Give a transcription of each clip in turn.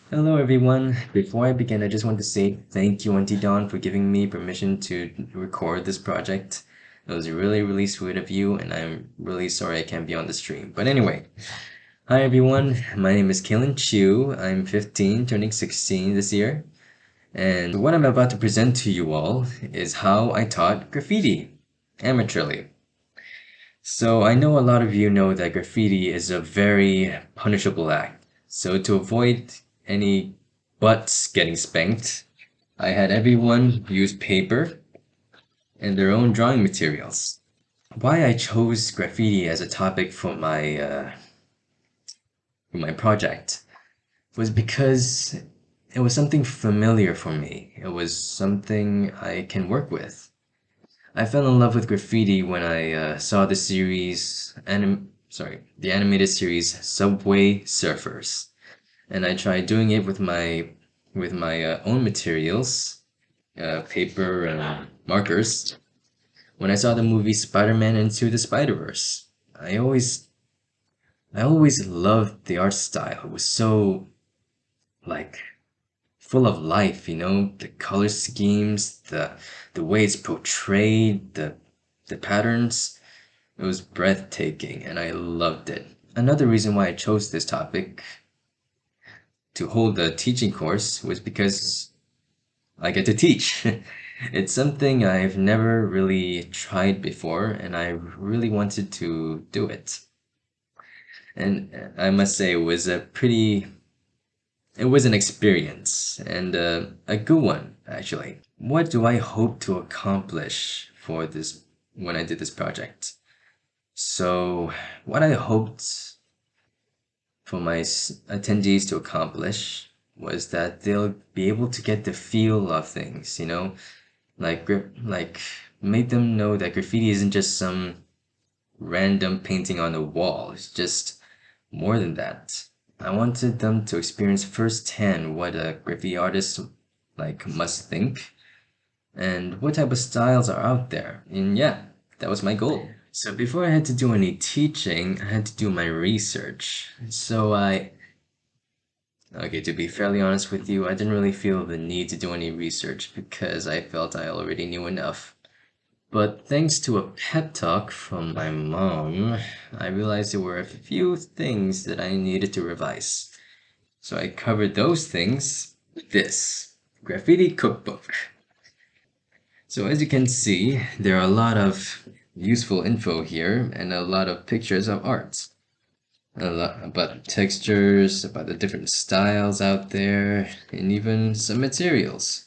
Hello everyone. Before I begin, I just want to say thank you, Auntie Dawn, for giving me permission to record this project. It was really sweet of you, and I'm really sorry I can't be on the stream. But anyway, hi everyone. My name is Kalen Chu. I'm 15, turning 16 this year. And what I'm about to present to you all is how I taught graffiti amateurly. So I know a lot of you know that graffiti is a very punishable act. So to avoid any butts getting spanked, I had everyone use paper and their own drawing materials. Why I chose graffiti as a topic for my project was because it was something familiar for me. It was something I can work with. I fell in love with graffiti when I saw the animated series Subway Surfers, and I tried doing it with my own materials, paper and markers. When I saw the movie Spider-Man Into the Spider-Verse, I always loved the art style. It was so like full of life, the color schemes, the way it's portrayed, the patterns. It was breathtaking and I loved it. Another reason why I chose this topic to hold the teaching course was because I get to teach. It's something I've never really tried before and I really wanted to do it. And I must say it was an experience and a good one actually. What do I hope to accomplish for this when I did this project? So, what I hoped for my attendees to accomplish was that they'll be able to get the feel of things, like make them know that graffiti isn't just some random painting on a wall. It's just more than that. I wanted them to experience firsthand what a graffiti artist must think and what type of styles are out there. And yeah, that was my goal. So before I had to do any teaching, I had to do my research. Okay, to be fairly honest with you, I didn't really feel the need to do any research because I felt I already knew enough. But thanks to a pep talk from my mom, I realized there were a few things that I needed to revise. So I covered those things with this graffiti cookbook. So as you can see, there are a lot of useful info here and a lot of pictures of art. A lot about textures, about the different styles out there, and even some materials.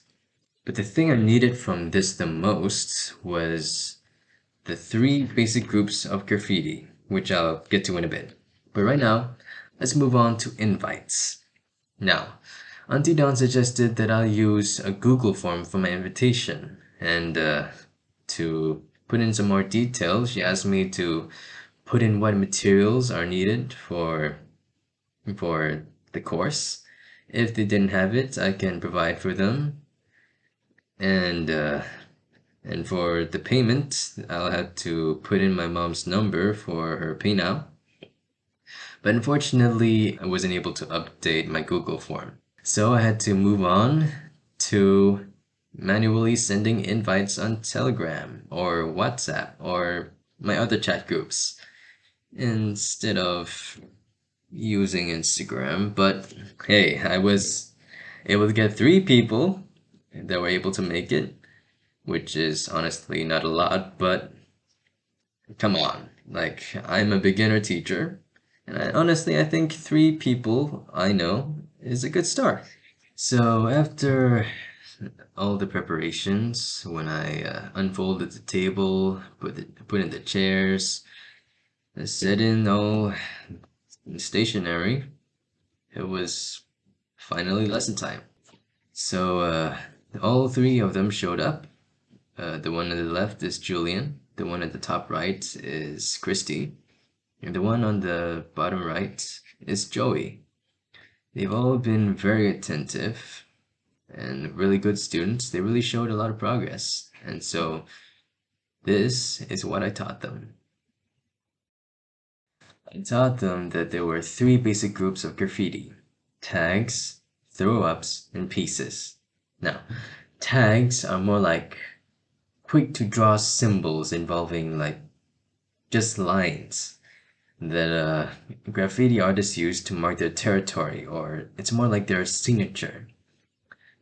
But the thing I needed from this the most was the three basic groups of graffiti, which I'll get to in a bit. But right now, let's move on to invites. Now, Auntie Dawn suggested that I'll use a Google form for my invitation, and to put in some more details, she asked me to put in what materials are needed for the course. If they didn't have it, I can provide for them, and for the payment, I'll have to put in my mom's number for her pay now. But unfortunately, I wasn't able to update my Google form. So I had to move on to manually sending invites on Telegram or WhatsApp or my other chat groups instead of using Instagram. But hey, I was able to get three people that were able to make it, which is honestly not a lot, but come on. Like, I'm a beginner teacher, and I think three people I know is a good start. So after all the preparations, when I unfolded the table, put in the chairs, set in all stationery, it was finally lesson time. So all three of them showed up. The one on the left is Julian, the one at the top right is Christy, and the one on the bottom right is Joey. They've all been very attentive and really good students. They really showed a lot of progress. And so this is what I taught them. I taught them that there were three basic groups of graffiti: tags, throw-ups, and pieces. Now, tags are more like quick to draw symbols involving like just lines that graffiti artists use to mark their territory, or it's more like their signature.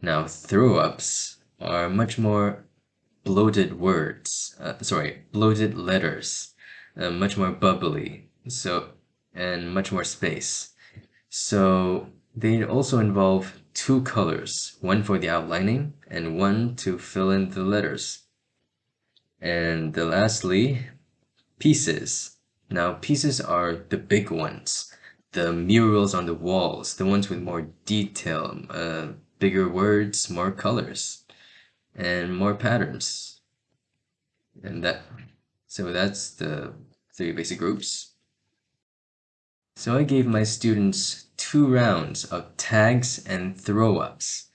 Now, throw-ups are much more bloated bloated letters, much more bubbly, and much more space. So they also involve two colors, one for the outlining and one to fill in the letters. And lastly, pieces. Now, pieces are the big ones, the murals on the walls, the ones with more detail, bigger words, more colors, and more patterns. And that's the three basic groups. So I gave my students 2 rounds of tags and throw-ups.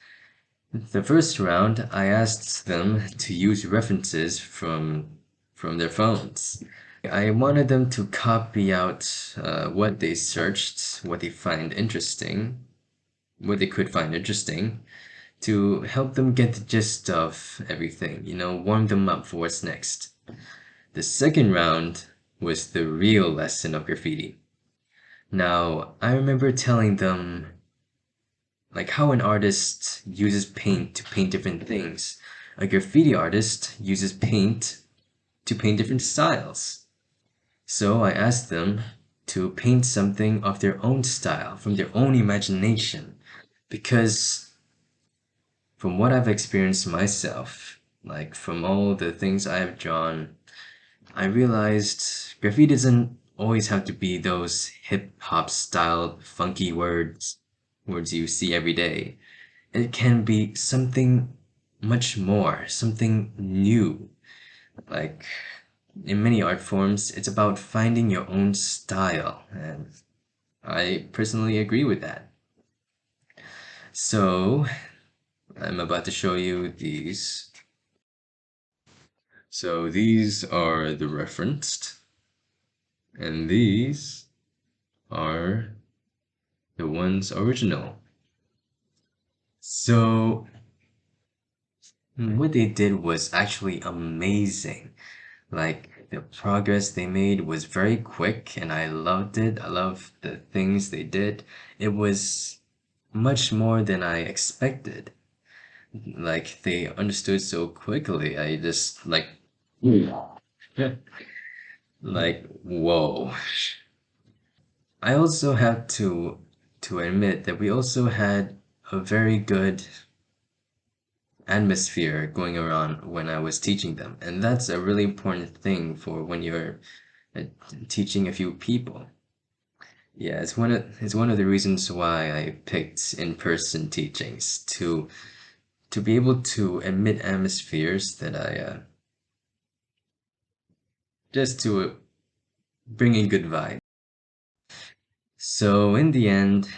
The first round, I asked them to use references from their phones. I wanted them to copy out what they searched, what they could find interesting, to help them get the gist of everything, warm them up for what's next. The second round was the real lesson of graffiti. Now, I remember telling them like how an artist uses paint to paint different things. A graffiti artist uses paint to paint different styles. So I asked them to paint something of their own style, from their own imagination, because from what I've experienced myself, like from all the things I have drawn, I realized graffiti doesn't always have to be those hip hop style funky words you see every day. It can be something much more, something new. Like in many art forms, it's about finding your own style, and I personally agree with that. So I'm about to show you these. So these are the referenced, and these are the ones original. So what they did was actually amazing. Like the progress they made was very quick and I loved it. I loved the things they did. It was much more than I expected. Like they understood so quickly. I just like like whoa. I also have to admit that we also had a very good atmosphere going around when I was teaching them, and that's a really important thing for when you're uh, teaching a few people. Yeah, it's one of the reasons why I picked in-person teachings to be able to emit atmospheres that I just to bring in good vibes. So in the end,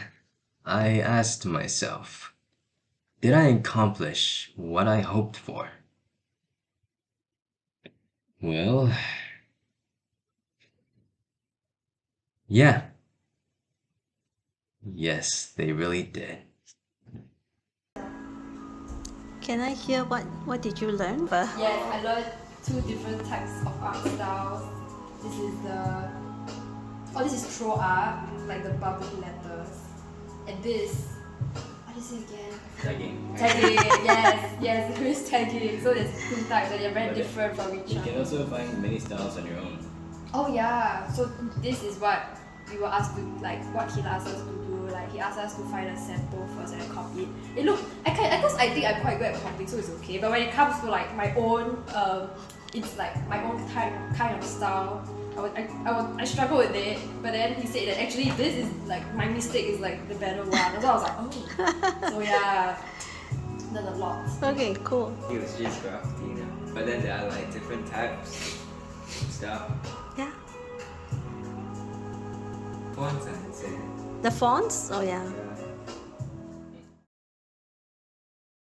I asked myself, did I accomplish what I hoped for? Well, yeah, yes, they really did. Can I hear what did you learn? Yes, I learned 2 different types of art styles. This is throw art, like the bubbly letters. And this, what is it again? Tagging, yes, there is tagging. So there's 2 types and they're very different from each You other. can also find many styles on your own. Oh yeah, so this is what we were asked to, like what he asked us to do. Like he asked us to find a sample first and then copy it. Because I think I'm quite good at copying, so it's okay. But when it comes to like my own, it's like my own kind of style. I struggle with it. But then he said that actually this is like my mistake is like the better one. So I was like, oh, so yeah, learned a lot. Okay, cool. It was just graffiti, but then there are like different types of stuff. Yeah. Fonts, I'd say. The fonts? Oh yeah. Yeah.